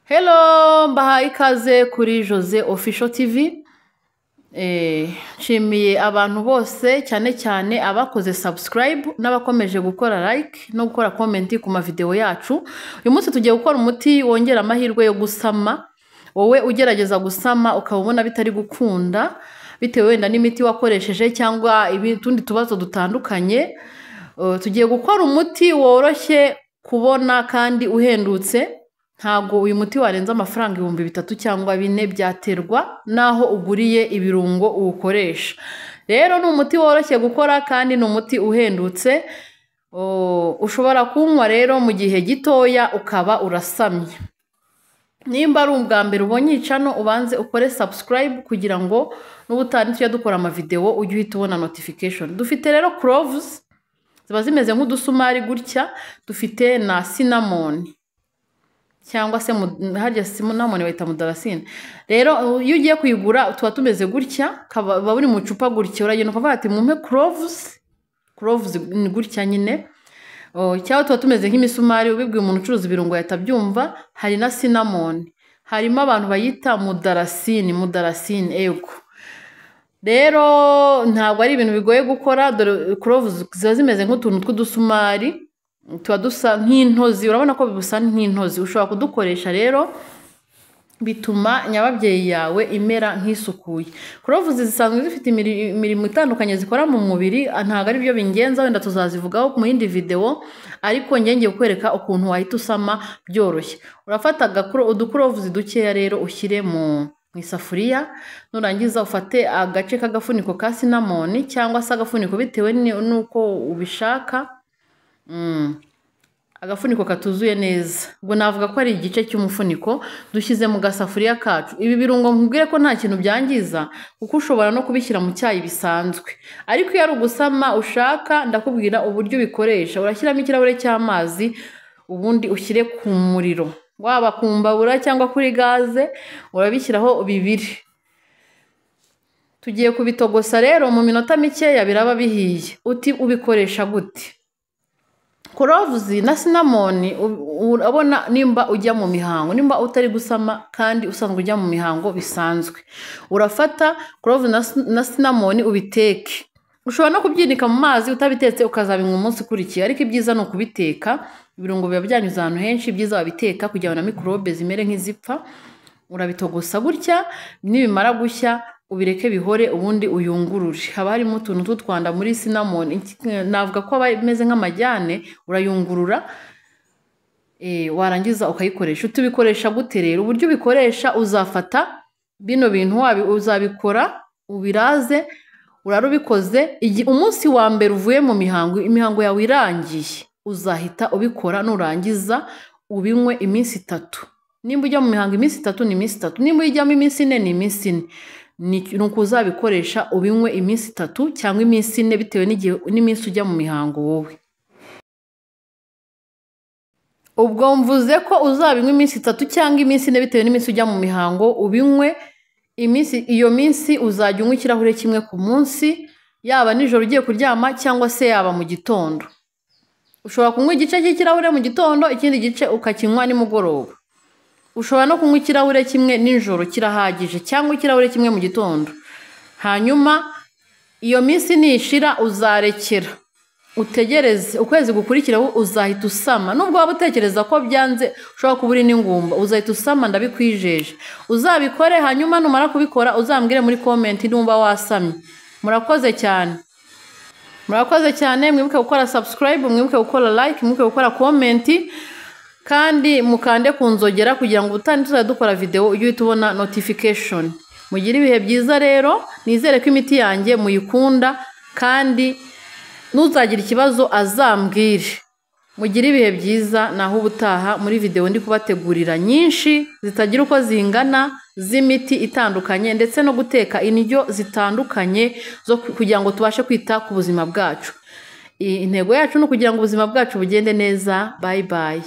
Hello, mbahaye ikaze kuri Jose Official TV. Nshimiye abantu bose cyane cyane abakoze subscribe n'abakomeje gukora like no gukora comment ku ma video yacu. Uyu munsi tugiye gukora umuti wongera amahirwe yo gusama. Wowe ugerageza gusama ukabona bitari gukunda bitewe wenda n'imiti wakoresheje cyangwa ibitundi tubazo dutandukanye. Tugiye gukora umuti woroshye kubona kandi uhendutse. Ntabwo uyu muti warenza amafaranga 3,000 cyangwa 4 byaterwa naho uguriye ibirungo uwukoresha. Rero ni umuti woroshye gukora kandi ni umuti uhendutse. Ushobora kunywa rero mu gihe gitoya ukaba urasamye. Nimba ari ubwa mbere ubonye icano ubanze ukore subscribe kugira ngo n'ubutani tujya dukora ama video ujye uhita ubona notification. Dufite rero cloves ziba zimeze nk'udusumari gutya, dufite na cinnamon cyangwa se harya cinnamon bayita mudarasine. Rero iyo ugiye kuyigura tuba tumeze gutya, kaba buri mu cupa gutya, uragenda ukavuga ati mumpe cloves ni gutya nyine. Cyangwa tuba tumeze nk'imisumari, ubibwiye umuntu ucuruza ibirungo yatabyumva. Hari na cinnamon, harimo abantu bayita mudarasine ego. Rero ntabwo ari ibintu bigoye gukora, dore cloves ziba zimeze nk'utuntu tw'udusumari tuba dusa nk'intozi, urabona ko bibusa nk'intozi. Ushobora kudukoresha rero bituma nyababyeyi yawe imera nk'isukuye. Cloves zisanzwe zifite imirimo itandukanye zikora mu mubiri, ntabwo ari byo bingenza, wenda tuzazivugaho mu yindi video, ariko ngiye kukwereka ukuntu wahita usama byoroshye. Urafata uducloves dukeya rero ushyire mu isafuriya, nurangiza ufate agace k'agafuniko ka cinnamon cyangwa se agafuniko bitewe nuko ubishaka. Agafuniko katuzuye neza, ubwo navuga ko ari igice cy'umufuniko dushyize mu gasafuriya kacu. Ibi birungo nkubwire ko nta kintu byangiza kuko ushobora no kubishyira mu cyayi bisanzwe, ariko iyo ari ugusama ushaka ndakubwira uburyo ubikoresha. Urashyiramo ikirahure cy'amazi ubundi ushyire ku muriro, waba ku mbabura cyangwa kuri gaze, urabishyiraho bibiri. Tugiye kubitogosa rero mu minota mikeya biraba bihiye. Uti ubikoresha gute? Cloves na cinnamon urabona nimba ujya mu mihango, nimba utari gusama kandi usanzwe ujya mu mihango bisanzwe, urafata cloves na cinnamon ubiteke. Ushobora no kubyinika mu mazi utabitetse ukazabinywa umunsi ukurikiye, ariko ibyiza ni ukubiteka. Ibirungo biba byanyuze ahantu henshi, ibyiza wabiteka kugira ngo na microbe zimere nk'izipfa. Urabitogosa gutya, nibimara gushya ubireke bihore ubundi uyungurure. Haba harimo utuntu tw'utwanda muri cinnamon, navuga ko bameze nk'amajyane. Urayungurura warangiza ukayikoresha. Utubikoresha gute rero? Uburyo ubikoresha, uzafata bino bintu uzabikora ubiraze, urarubikoze umunsi wa mbere uvuye mu imihango yawe irangiye, uzahita ubikora. Nurangiza ubinywe iminsi 3. Nimba ujya mu mihango iminsi 3 ni iminsi 3, nimba ujyamo iminsi 4 ni iminsi 4. Nuko uzabikoresha ubinywe iminsi 3 cyangwa iminsi 4 bitewe n'iminsi ujya mu mihango wowe. Ubwo mvuze ko uzabinywa iminsi 3 cyangwa iminsi 4 bitewe n'iminsi ujya mu mihango, ubinywe iyo minsi uzajya unywa ikirahure kimwe ku munsi, yaba nijoro ugiye kuryama cyangwa se yaba mu gitondo. Ushobora kunywa igice cy'ikirahure mu gitondo, ikindi gice ukakinywa nimugoroba. Ushobora no kunywa ikirahure kimwe nijoro kirahagije, cyangwa ikirahure kimwe mu gitondo. Hanyuma iyo minsi nishira uzarekera, utegereze ukwezi gukurikiraho uzahita usama. Nubwo waba utekereza ko byanze, ushobora kubura n'ingumba, uzahita usama ndabikwijeje. Uzabikore, hanyuma numara kubikora uzambwire muri comment numva wasamye. Murakoze cyane. Murakoze cyane, mwibuke gukora subscribe, mwibuke gukora like, mwibuke gukora comment, kandi mukande kunzogera kugira ngo ubutani tuzadukora video ujye tubona notification. Mugire ibihe byiza rero, nizere ko imiti yanjye muyikunda kandi nuzagira ikibazo azambwire. Mugire ibihe byiza, naho ubutaha muri video ndi kubategurira nyinshi zitagira uko zingana, z'imiti itandukanye ndetse no guteka indyo zitandukanye zo kugira ngo tubashe kwita ku buzima bwacu. Intego yacu no kugira ngo ubuzima bwacu bugende neza. Bye bye.